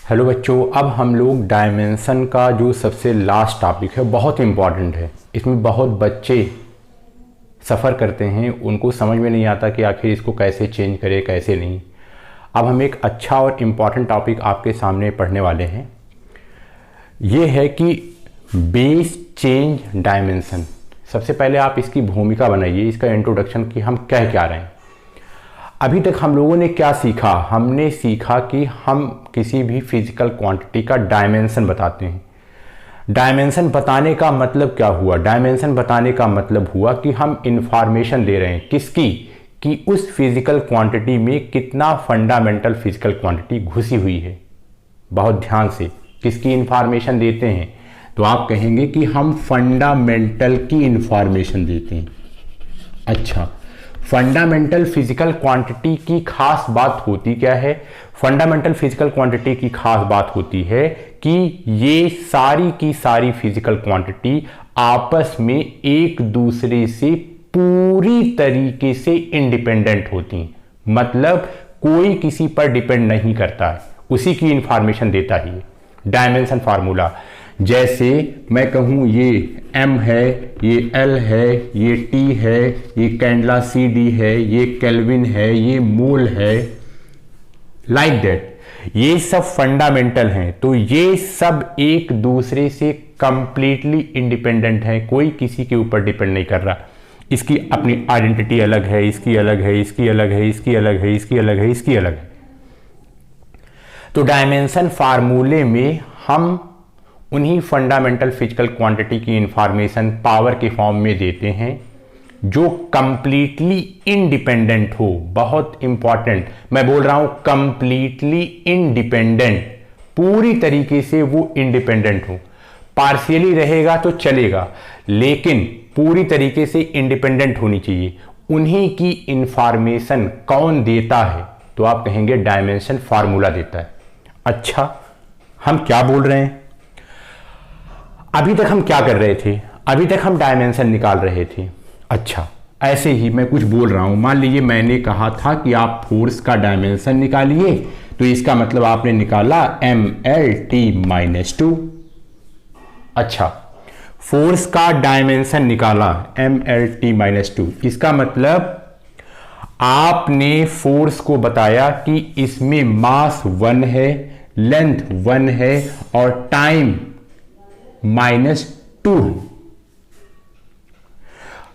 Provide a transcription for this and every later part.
Hello बच्चों, अब हम लोग डायमेंशन का जो सबसे लास्ट टॉपिक है बहुत इम्पॉर्टेंट है। इसमें बहुत बच्चे सफ़र करते हैं, उनको समझ में नहीं आता कि आखिर इसको कैसे चेंज करें कैसे नहीं। अब हम एक अच्छा और इम्पॉर्टेंट टॉपिक आपके सामने पढ़ने वाले हैं। ये है कि बेस चेंज डायमेंशन। सबसे पहले आप इसकी भूमिका बनाइए, इसका इंट्रोडक्शन कि हम कह क्या रहे हैं। अभी तक हम लोगों ने क्या सीखा? हमने सीखा कि हम किसी भी फिजिकल क्वांटिटी का डायमेंशन बताते हैं। डायमेंशन बताने का मतलब क्या हुआ? डायमेंशन बताने का मतलब हुआ कि हम इंफॉर्मेशन दे रहे हैं किसकी, कि उस फिजिकल क्वांटिटी में कितना फंडामेंटल फिजिकल क्वांटिटी घुसी हुई है। बहुत ध्यान से किसकी इंफॉर्मेशन देते हैं, तो आप कहेंगे कि हम फंडामेंटल की इंफॉर्मेशन देते हैं। अच्छा, फंडामेंटल फिजिकल क्वांटिटी की खास बात होती क्या है? फंडामेंटल फिजिकल क्वांटिटी की खास बात होती है कि ये सारी की सारी फिजिकल क्वांटिटी आपस में एक दूसरे से पूरी तरीके से इंडिपेंडेंट होती हैं। मतलब कोई किसी पर डिपेंड नहीं करता है, उसी की इंफॉर्मेशन देता ही है डायमेंशन फार्मूला। जैसे मैं कहूँ ये m है, ये l है, ये t है, ये कैंडला CD है, ये केल्विन है, ये मोल है, लाइक दैट। ये सब फंडामेंटल हैं, तो ये सब एक दूसरे से कंप्लीटली इंडिपेंडेंट हैं, कोई किसी के ऊपर डिपेंड नहीं कर रहा। इसकी अपनी आइडेंटिटी अलग है, इसकी अलग है, इसकी अलग है, इसकी अलग है, इसकी अलग है, इसकी अलग है। तो डायमेंशन फार्मूले में हम उन्हीं फंडामेंटल फिजिकल क्वांटिटी की इंफॉर्मेशन पावर के फॉर्म में देते हैं जो कंप्लीटली इंडिपेंडेंट हो। बहुत इंपॉर्टेंट, मैं बोल रहा हूं कंप्लीटली इंडिपेंडेंट, पूरी तरीके से वो इंडिपेंडेंट हो। पार्शियली रहेगा तो चलेगा, लेकिन पूरी तरीके से इंडिपेंडेंट होनी चाहिए। उन्हीं की इंफॉर्मेशन कौन देता है? तो आप कहेंगे डायमेंशन फार्मूला देता है। अच्छा, हम क्या बोल रहे हैं? अभी तक हम क्या कर रहे थे? अभी तक हम डायमेंशन निकाल रहे थे। अच्छा, ऐसे ही मैं कुछ बोल रहा हूं। मान लीजिए मैंने कहा था कि आप फोर्स का डायमेंशन निकालिए, तो इसका मतलब आपने निकाला mlt-2। अच्छा, फोर्स का डायमेंशन निकाला mlt-2, इसका मतलब आपने फोर्स को बताया कि इसमें मास 1 है, लेंथ 1 है और टाइम -2।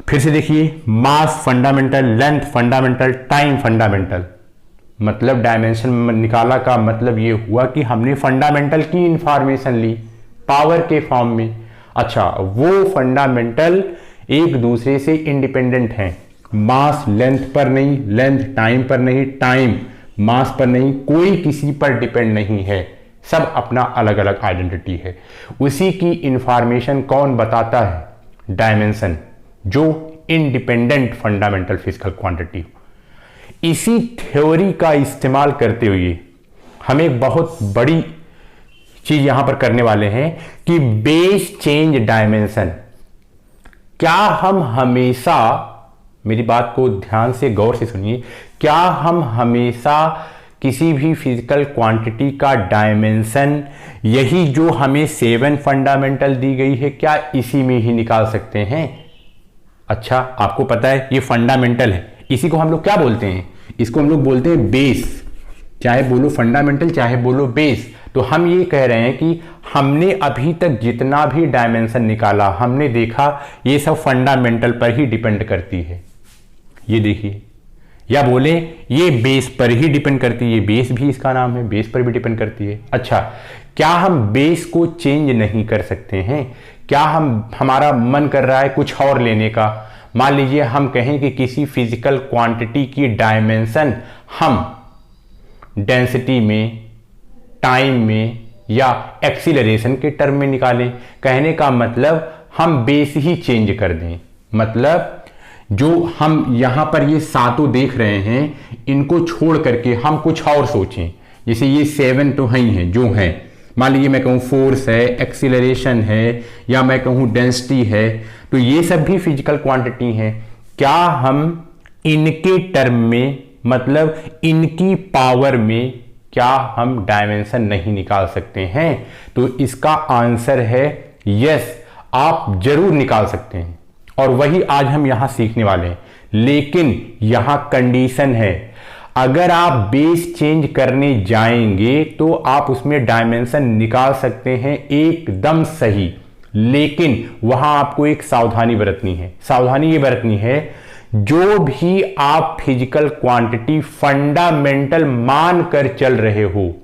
फिर से देखिए, mass fundamental, length fundamental, time fundamental. मतलब डायमेंशन निकाला का मतलब ये हुआ कि हमने फंडामेंटल की इंफॉर्मेशन ली पावर के फॉर्म में। अच्छा, वो फंडामेंटल एक दूसरे से इंडिपेंडेंट हैं। मास लेंथ पर नहीं, लेंथ टाइम पर नहीं, टाइम मास पर नहीं, कोई किसी पर डिपेंड नहीं है, सब अपना अलग अलग आइडेंटिटी है। उसी की इंफॉर्मेशन कौन बताता है? डायमेंशन, जो इंडिपेंडेंट फंडामेंटल फिजिकल क्वांटिटी। इसी थ्योरी का इस्तेमाल करते हुए हम एक बहुत बड़ी चीज यहां पर करने वाले हैं कि बेस चेंज डायमेंशन। क्या हम हमेशा, मेरी बात को ध्यान से गौर से सुनिए, क्या हम हमेशा किसी भी फिजिकल क्वांटिटी का डायमेंशन यही जो हमें 7 फंडामेंटल दी गई है, क्या इसी में ही निकाल सकते हैं? अच्छा, आपको पता है ये फंडामेंटल है, इसी को हम लोग क्या बोलते हैं? इसको हम लोग बोलते हैं बेस। चाहे बोलो फंडामेंटल चाहे बोलो बेस। तो हम ये कह रहे हैं कि हमने अभी तक जितना भी डायमेंशन निकाला, हमने देखा ये सब फंडामेंटल पर ही डिपेंड करती है। ये देखिए, या बोले ये बेस पर ही डिपेंड करती है, बेस भी इसका नाम है, बेस पर भी डिपेंड करती है। अच्छा, क्या हम बेस को चेंज नहीं कर सकते हैं? क्या हमारा मन कर रहा है कुछ और लेने का? मान लीजिए हम कहें कि किसी फिजिकल क्वांटिटी की डायमेंशन हम डेंसिटी में, टाइम में या एक्सीलरेशन के टर्म में निकालें। कहने का मतलब हम बेस ही चेंज कर दें। मतलब जो हम यहां पर ये सातों देख रहे हैं, इनको छोड़ करके हम कुछ और सोचें। जैसे ये 7 तो ही हैं जो हैं, मान लीजिए मैं कहूँ फोर्स है, एक्सीलरेशन है, या मैं कहूँ डेंसिटी है, तो ये सब भी फिजिकल क्वांटिटी हैं। क्या हम इनके टर्म में, मतलब इनकी पावर में क्या हम डायमेंशन नहीं निकाल सकते हैं? तो इसका आंसर है यस, आप जरूर निकाल सकते हैं, और वही आज हम यहां सीखने वाले हैं। लेकिन यहां कंडीशन है, अगर आप बेस चेंज करने जाएंगे तो आप उसमें डायमेंशन निकाल सकते हैं एकदम सही, लेकिन वहां आपको एक सावधानी बरतनी है। सावधानी ये बरतनी है, जो भी आप फिजिकल क्वांटिटी फंडामेंटल मानकर चल रहे हो,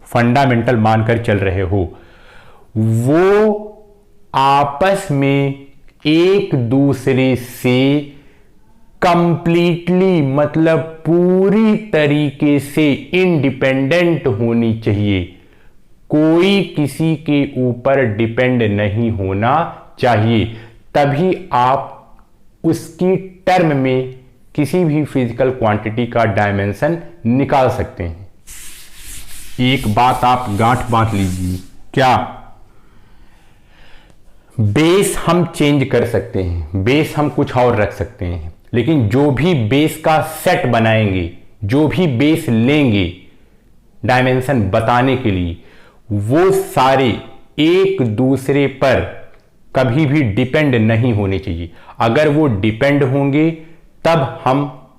फंडामेंटल मानकर चल रहे हो, वो आपस में एक दूसरे से कंप्लीटली, मतलब पूरी तरीके से इंडिपेंडेंट होनी चाहिए। कोई किसी के ऊपर डिपेंड नहीं होना चाहिए, तभी आप उसकी टर्म में किसी भी फिजिकल क्वांटिटी का डायमेंशन निकाल सकते हैं। एक बात आप गांठ बांध लीजिए, क्या बेस हम चेंज कर सकते हैं, बेस हम कुछ और रख सकते हैं, लेकिन जो भी बेस का सेट बनाएंगे, जो भी बेस लेंगे डायमेंशन बताने के लिए, वो सारे एक दूसरे पर कभी भी डिपेंड नहीं होने चाहिए। अगर वो डिपेंड होंगे तब हम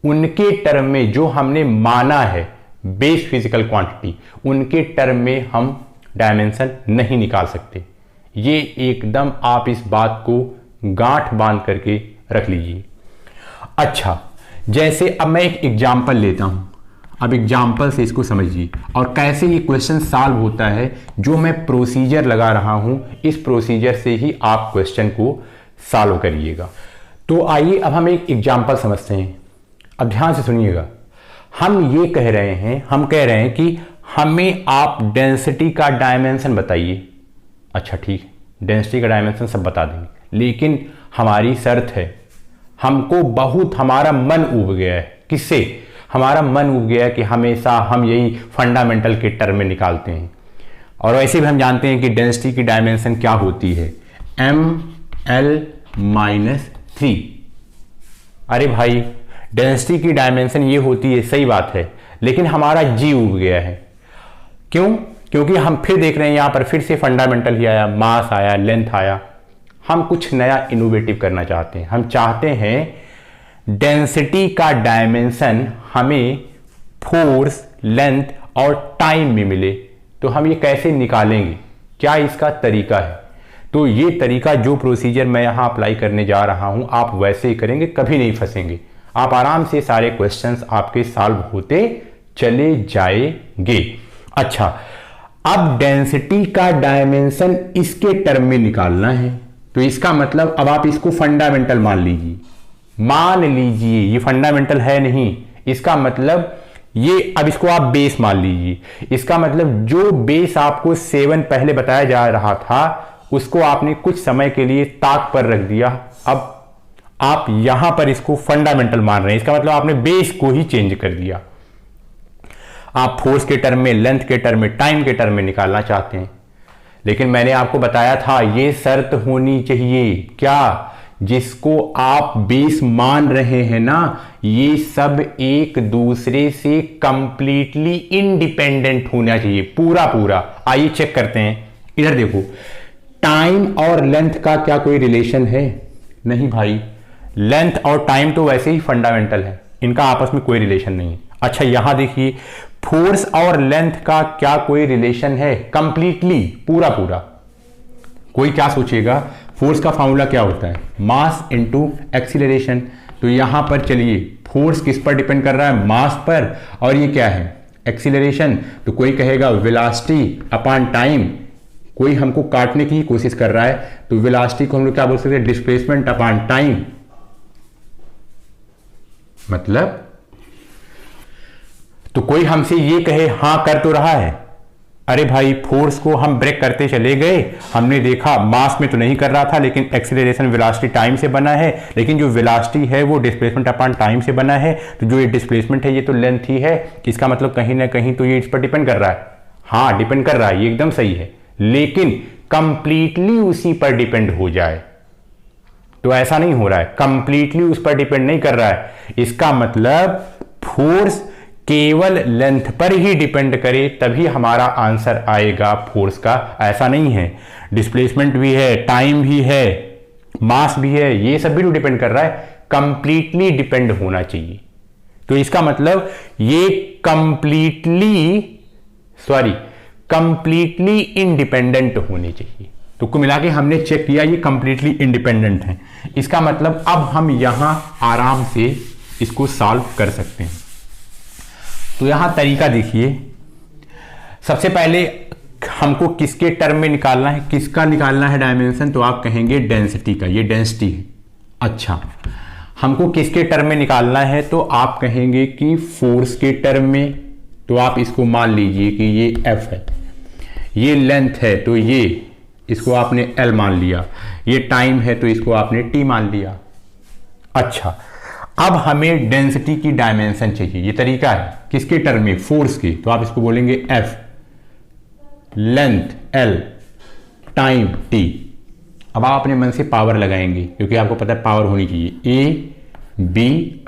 उनके टर्म में, जो हमने माना है बेस फिजिकल क्वांटिटी, उनके टर्म में हम डायमेंशन नहीं निकाल सकते। ये एकदम आप इस बात को गांठ बांध करके रख लीजिए। अच्छा, जैसे अब मैं एक एग्जाम्पल लेता हूं, अब एग्जाम्पल से इसको समझिए और कैसे ये क्वेश्चन सॉल्व होता है। जो मैं प्रोसीजर लगा रहा हूं, इस प्रोसीजर से ही आप क्वेश्चन को सॉल्व करिएगा। तो आइए अब हम एक एग्जाम्पल समझते हैं। अब ध्यान से सुनिएगा, हम ये कह रहे हैं, हम कह रहे हैं कि हमें आप डेंसिटी का डायमेंशन बताइए। अच्छा ठीक, डेंसिटी का डायमेंशन सब बता देंगे, लेकिन हमारी शर्त है, हमको बहुत, हमारा मन उब गया है। किससे? हमारा मन उब गया है कि हमेशा हम यही फंडामेंटल के टर्म में निकालते हैं, और वैसे भी हम जानते हैं कि डेंसिटी की डायमेंशन क्या होती है, ml-3। अरे भाई, डेंसिटी की डायमेंशन ये होती है, सही बात है, लेकिन हमारा जी उब गया है। क्यों? क्योंकि हम फिर देख रहे हैं यहां पर फिर से फंडामेंटल ही आया, मास आया, लेंथ आया। हम कुछ नया इनोवेटिव करना चाहते हैं। हम चाहते हैं डेंसिटी का डायमेंशन हमें फोर्स, लेंथ और टाइम में मिले। तो हम ये कैसे निकालेंगे, क्या इसका तरीका है? तो ये तरीका, जो प्रोसीजर मैं यहां अप्लाई करने जा रहा हूं, आप वैसे ही करेंगे, कभी नहीं फंसेंगे। आप आराम से सारे क्वेश्चंस आपके सॉल्व होते चले जाएंगे। अच्छा, अब डेंसिटी का डायमेंशन इसके टर्म में निकालना है, तो इसका मतलब अब आप इसको फंडामेंटल मान लीजिए। मान लीजिए ये फंडामेंटल है नहीं, इसका मतलब ये, अब इसको आप बेस मान लीजिए। इसका मतलब जो बेस आपको 7 पहले बताया जा रहा था, उसको आपने कुछ समय के लिए ताक पर रख दिया। अब आप यहां पर इसको फंडामेंटल मान रहे हैं, इसका मतलब आपने बेस को ही चेंज कर दिया। आप फोर्स के टर्म में, लेंथ के टर्म में, टाइम के टर्म में निकालना चाहते हैं, लेकिन मैंने आपको बताया था ये शर्त होनी चाहिए, क्या? जिसको आप बेस मान रहे हैं ना, ये सब एक दूसरे से कंप्लीटली इंडिपेंडेंट होना चाहिए, पूरा पूरा। आइए चेक करते हैं, इधर देखो, टाइम और लेंथ का क्या कोई रिलेशन है? नहीं भाई, लेंथ और टाइम तो वैसे ही फंडामेंटल है, इनका आपस में कोई रिलेशन नहीं है। अच्छा, यहां देखिए, फोर्स और लेंथ का क्या कोई रिलेशन है? कंप्लीटली, पूरा पूरा। कोई क्या सोचेगा, फोर्स का फॉर्मूला क्या होता है? Mass into acceleration. तो यहां पर चलिए, फोर्स किस पर डिपेंड कर रहा है? मास पर। और ये क्या है? एक्सीलरेशन। तो कोई कहेगा वेलोसिटी अपॉन टाइम। कोई हमको काटने की कोशिश कर रहा है, तो वेलोसिटी को हम लोग क्या बोल सकते हैं? Displacement upon time. मतलब तो कोई हमसे ये कहे हां कर तो रहा है, अरे भाई फोर्स को हम ब्रेक करते चले गए, हमने देखा मास में तो नहीं कर रहा था, लेकिन एक्सीलरेशन वेलोसिटी टाइम से बना है, लेकिन जो वेलोसिटी है वो डिस्प्लेसमेंट अपॉन टाइम से बना है, तो जो ये डिस्प्लेसमेंट है ये तो लेंथ ही है, इसका मतलब कहीं ना कहीं तो ये इस पर डिपेंड कर रहा है। हाँ, डिपेंड कर रहा है, ये एकदम सही है, लेकिन कंप्लीटली उसी पर डिपेंड हो जाए तो ऐसा नहीं हो रहा है। कंप्लीटली उस पर डिपेंड नहीं कर रहा है, इसका मतलब फोर्स केवल लेंथ पर ही डिपेंड करे तभी हमारा आंसर आएगा फोर्स का। ऐसा नहीं है, डिस्प्लेसमेंट भी है, टाइम भी है, मास भी है, ये सब भी तो डिपेंड कर रहा है। कंप्लीटली डिपेंड होना चाहिए। तो इसका मतलब ये कंप्लीटली इंडिपेंडेंट होने चाहिए। तो कुल मिला के हमने चेक किया ये कंप्लीटली इंडिपेंडेंट है। इसका मतलब अब हम यहां आराम से इसको सॉल्व कर सकते हैं। तो यहां तरीका देखिए, सबसे पहले हमको किसके टर्म में निकालना है, किसका निकालना है डायमेंशन, तो आप कहेंगे डेंसिटी का, ये डेंसिटी है। अच्छा, हमको किसके टर्म में निकालना है, तो आप कहेंगे कि फोर्स के टर्म में। तो आप इसको मान लीजिए कि ये F है, ये लेंथ है तो ये इसको आपने L मान लिया, ये टाइम है तो इसको आपने T मान लिया। अच्छा, अब हमें डेंसिटी की डायमेंशन चाहिए। ये तरीका है किसके टर्म में, फोर्स के। तो आप इसको बोलेंगे F, length L, time T। अब आप अपने मन से पावर लगाएंगे क्योंकि आपको पता है पावर होनी चाहिए, A, B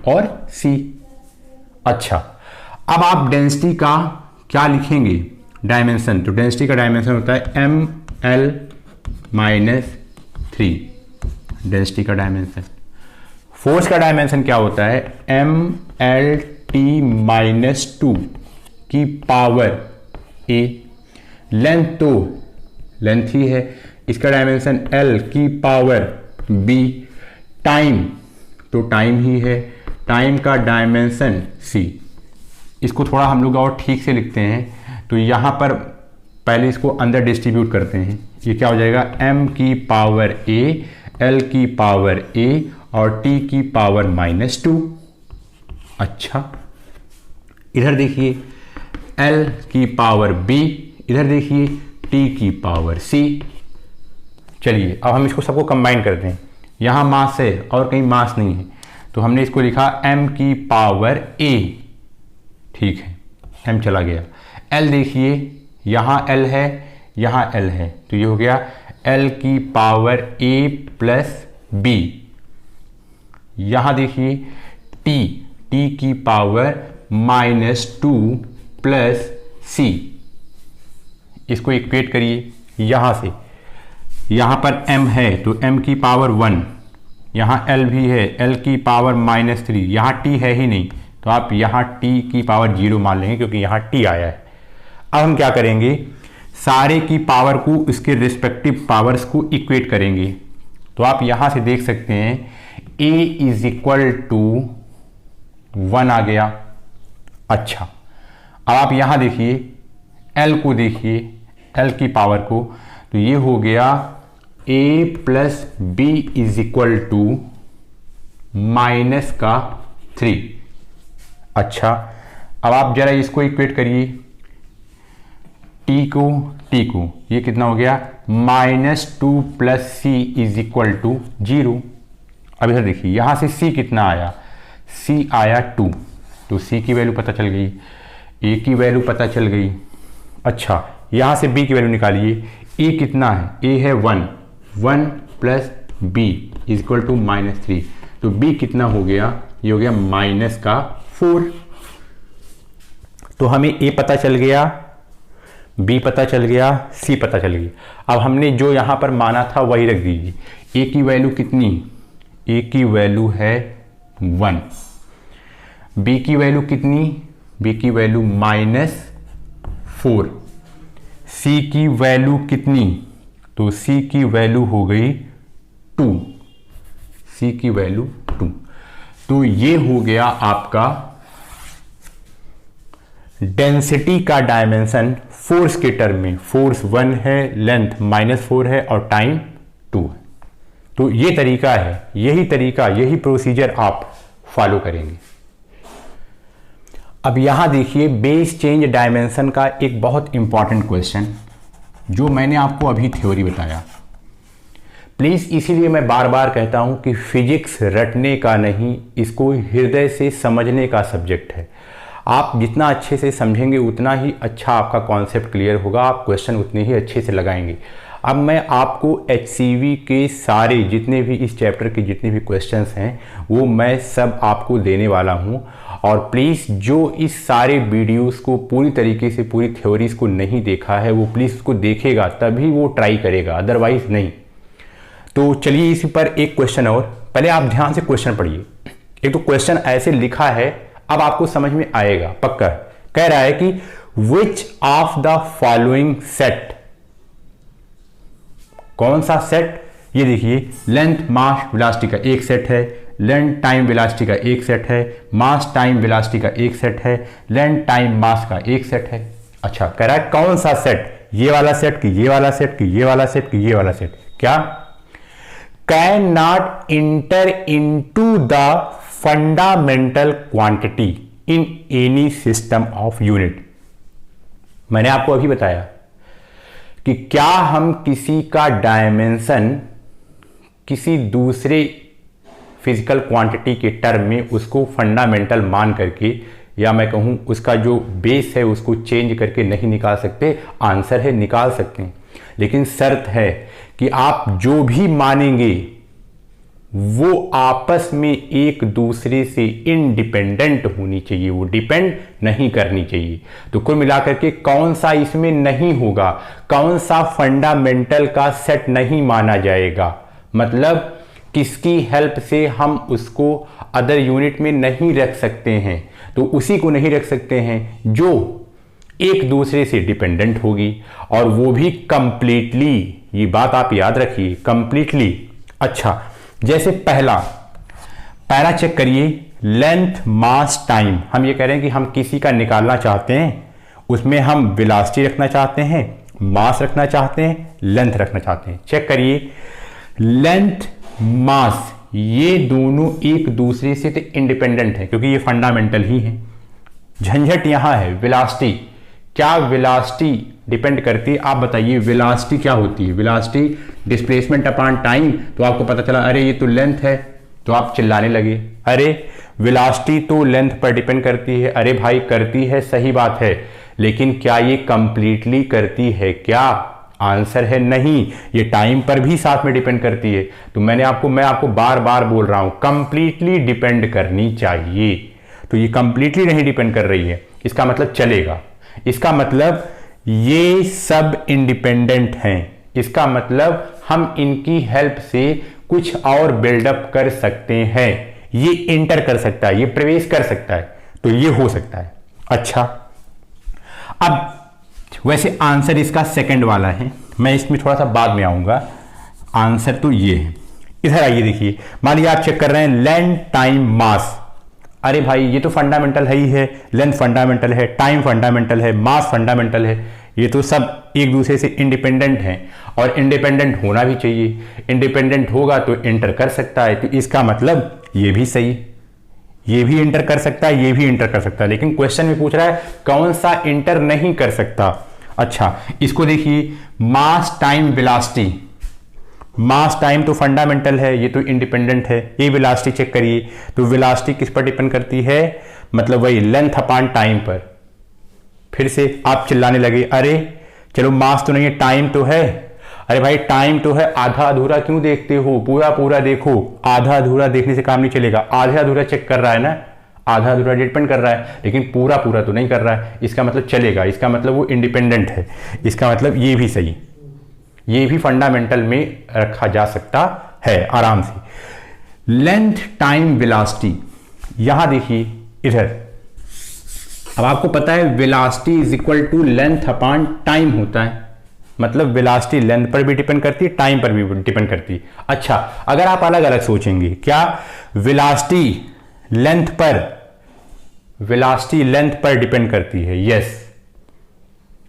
और C। अच्छा, अब आप डेंसिटी का क्या लिखेंगे, डायमेंशन। तो डेंसिटी का डायमेंशन होता है ML - 3, डेंसिटी का डायमेंशन। फोर्स का डायमेंशन क्या होता है, MLT - 2 की पावर A। लेंथ तो लेंथ ही है, इसका डायमेंशन L की पावर B। टाइम तो टाइम ही है, टाइम का डायमेंशन C। इसको थोड़ा हम लोग और ठीक से लिखते हैं। तो यहाँ पर पहले इसको अंदर डिस्ट्रीब्यूट करते हैं। ये क्या हो जाएगा, M की पावर A, L की पावर A और T की पावर -2। अच्छा, इधर देखिए L की पावर B, इधर देखिए T की पावर C। चलिए अब हम इसको सबको कंबाइन करते हैं। यहाँ मास है और कहीं मास नहीं है, तो हमने इसको लिखा M की पावर A। ठीक है, M चला गया। L देखिए, यहाँ L है, यहाँ L है, तो ये हो गया L की पावर A प्लस B। यहाँ देखिए T की पावर -2 प्लस C। इसको इक्वेट करिए यहाँ से, यहाँ पर M है तो M की पावर 1, यहाँ L भी है, L की पावर -3, यहाँ T है ही नहीं तो आप यहाँ T की पावर 0 मान लेंगे क्योंकि यहाँ T आया है। अब हम क्या करेंगे, सारे की पावर को इसके रिस्पेक्टिव पावर्स को इक्वेट करेंगे। तो आप यहाँ से देख सकते हैं A = 1 आ गया। अच्छा, अब आप यहाँ देखिए L को, देखिए L की पावर को, तो ये हो गया A प्लस B = -3। अच्छा, अब आप जरा इसको इक्वेट करिए, T को, ये कितना हो गया, -2 प्लस C = 0। अब इधर देखिए यहाँ से C कितना आया, C आया 2, तो C की वैल्यू पता चल गई, A की वैल्यू पता चल गई। अच्छा, यहाँ से B की वैल्यू निकालिए, A कितना है, A है 1 प्लस B = -3, तो B कितना हो गया, ये हो गया -4। तो हमें A पता चल गया, B पता चल गया, C पता चल गई। अब हमने जो यहाँ पर माना था वही रख दीजिए। A की वैल्यू कितनी, A की वैल्यू है 1, B की वैल्यू कितनी, B की वैल्यू -4, C की वैल्यू कितनी, तो C की वैल्यू हो गई 2, C की वैल्यू 2। तो ये हो गया आपका डेंसिटी का डायमेंशन फोर्स के टर्म में। फोर्स 1 है, लेंथ -4 है और टाइम 2 है। तो ये तरीका है, यही तरीका, यही प्रोसीजर आप फॉलो करेंगे। अब यहां देखिए बेस चेंज डायमेंशन का एक बहुत इंपॉर्टेंट क्वेश्चन जो मैंने आपको अभी थ्योरी बताया। प्लीज़ इसीलिए मैं बार बार कहता हूं कि फिजिक्स रटने का नहीं, इसको हृदय से समझने का सब्जेक्ट है। आप जितना अच्छे से समझेंगे उतना ही अच्छा आपका कॉन्सेप्ट क्लियर होगा, आप क्वेश्चन उतने ही अच्छे से लगाएंगे। अब मैं आपको HCV के सारे जितने भी इस चैप्टर के जितने भी क्वेश्चंस हैं वो मैं सब आपको देने वाला हूं, और प्लीज़ जो इस सारे वीडियोस को पूरी तरीके से पूरी थ्योरीज को नहीं देखा है वो प्लीज़ उसको देखेगा तभी वो ट्राई करेगा, अदरवाइज नहीं। तो चलिए इसी पर एक क्वेश्चन और, पहले आप ध्यान से क्वेश्चन पढ़िए। एक तो क्वेश्चन ऐसे लिखा है, अब आपको समझ में आएगा पक्का। कह रहा है कि which of the following set, कौन सा सेट, ये देखिए लेंथ मास वेलोसिटी का एक सेट है, लेंथ टाइम वेलोसिटी का एक सेट है, मास टाइम वेलोसिटी का एक सेट है, लेंथ टाइम मास का एक सेट है। अच्छा, कह रहा है कौन सा सेट, ये वाला सेट कि ये वाला सेट कि ये वाला सेट कि ये वाला सेट, क्या can not inter into the fundamental quantity in any system of unit. मैंने आपको अभी बताया कि क्या हम किसी का डायमेंशन किसी दूसरे फिजिकल क्वांटिटी के टर्म में उसको फंडामेंटल मान करके, या मैं कहूं उसका जो बेस है उसको चेंज करके नहीं निकाल सकते। आंसर है निकाल सकते हैं, लेकिन शर्त है कि आप जो भी मानेंगे वो आपस में एक दूसरे से इंडिपेंडेंट होनी चाहिए, वो डिपेंड नहीं करनी चाहिए। तो कुल मिलाकर के कौन सा इसमें नहीं होगा, कौन सा फंडामेंटल का सेट नहीं माना जाएगा, मतलब किसकी हेल्प से हम उसको अदर यूनिट में नहीं रख सकते हैं, तो उसी को नहीं रख सकते हैं जो एक दूसरे से डिपेंडेंट होगी, और वो भी कंप्लीटली। ये बात आप याद रखिए, कंप्लीटली। अच्छा, जैसे पहला चेक करिए, लेंथ मास टाइम। हम ये कह रहे हैं कि हम किसी का निकालना चाहते हैं, उसमें हम वेलोसिटी रखना चाहते हैं, मास रखना चाहते हैं, लेंथ रखना चाहते हैं। चेक करिए, लेंथ मास ये दोनों एक दूसरे से तो इंडिपेंडेंट है क्योंकि ये फंडामेंटल ही है। झंझट यहां है वेलोसिटी, क्या वेलोसिटी डिपेंड करती है, आप बताइए वेलोसिटी क्या होती है। Velocity displacement upon time. तो आपको पता चला अरे ये तो लेंथ है, तो आप चिल्लाने लगे अरे वेलोसिटी तो लेंथ पर डिपेंड करती है। अरे भाई करती है, सही बात है, लेकिन क्या ये कंप्लीटली करती है क्या? आंसर है नहीं, ये टाइम पर भी साथ में डिपेंड करती है। तो मैं आपको बार बार बोल रहा हूं कंप्लीटली डिपेंड करनी चाहिए। तो ये कंप्लीटली नहीं डिपेंड कर रही है, इसका मतलब चलेगा, इसका मतलब ये सब इंडिपेंडेंट हैं, इसका मतलब हम इनकी हेल्प से कुछ और बिल्डअप कर सकते हैं। ये इंटर कर सकता है, ये प्रवेश कर सकता है, तो ये हो सकता है। अच्छा, अब वैसे आंसर इसका सेकंड वाला है, मैं इसमें थोड़ा सा बाद में आऊंगा। आंसर तो ये है, इधर आइए देखिए। मान लीजिए आप चेक कर रहे हैं लेंथ टाइम मास। अरे भाई ये तो फंडामेंटल है ही है, लेंथ फंडामेंटल है, टाइम फंडामेंटल है, मास फंडामेंटल है, ये तो सब एक दूसरे से इंडिपेंडेंट हैं और इंडिपेंडेंट होना भी चाहिए। इंडिपेंडेंट होगा तो इंटर कर सकता है, तो इसका मतलब ये भी सही, ये भी इंटर कर सकता है, ये भी इंटर कर सकता है, लेकिन क्वेश्चन में पूछ रहा है कौन सा इंटर नहीं कर सकता। अच्छा, इसको देखिए, मास टाइम वेलोसिटी। मास टाइम तो फंडामेंटल है, ये तो इंडिपेंडेंट है। ये वेलोसिटी चेक करिए, तो वेलोसिटी किस पर डिपेंड करती है, मतलब वही लेंथ अपॉन टाइम पर। फिर से आप चिल्लाने लगे अरे चलो मास तो नहीं है, टाइम तो है। अरे भाई टाइम तो है, आधा अधूरा क्यों देखते हो, पूरा पूरा देखो। आधा अधूरा देखने से काम नहीं चलेगा, आधा अधूरा चेक कर रहा है ना, आधा अधूरा डिपेंड कर रहा है, लेकिन पूरा पूरा तो नहीं कर रहा है। इसका मतलब चलेगा, इसका मतलब वो इंडिपेंडेंट है, इसका मतलब ये भी सही, ये भी फंडामेंटल में रखा जा सकता है आराम से। लेंथ टाइम वेलोसिटी, यहां देखिए इधर, अब आपको पता है velocity is equal to length upon time होता है, मतलब वेलोसिटी लेंथ पर भी डिपेंड करती है, टाइम पर भी डिपेंड करती है। अच्छा, अगर आप अलग अलग सोचेंगे, क्या वेलोसिटी लेंथ पर डिपेंड करती है? यस।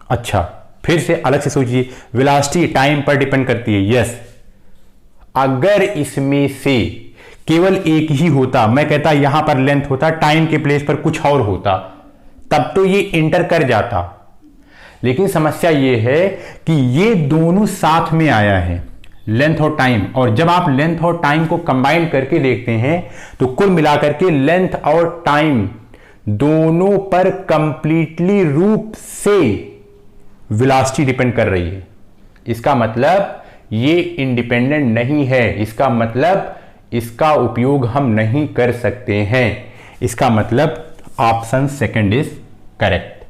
अच्छा, फिर से अलग से सोचिए, वेलोसिटी टाइम पर डिपेंड करती है? यस। अगर इसमें से केवल एक ही होता, मैं कहता यहां पर लेंथ होता, टाइम के प्लेस पर कुछ और होता, तब तो ये इंटर कर जाता। लेकिन समस्या ये है कि ये दोनों साथ में आया है, लेंथ और टाइम, और जब आप लेंथ और टाइम को कंबाइन करके देखते हैं तो कुल मिलाकर के लेंथ और टाइम दोनों पर कंप्लीटली रूप से वेलोसिटी डिपेंड कर रही है। इसका मतलब ये इंडिपेंडेंट नहीं है, इसका मतलब इसका उपयोग हम नहीं कर सकते हैं। इसका मतलब ऑप्शन सेकंड इज करेक्ट।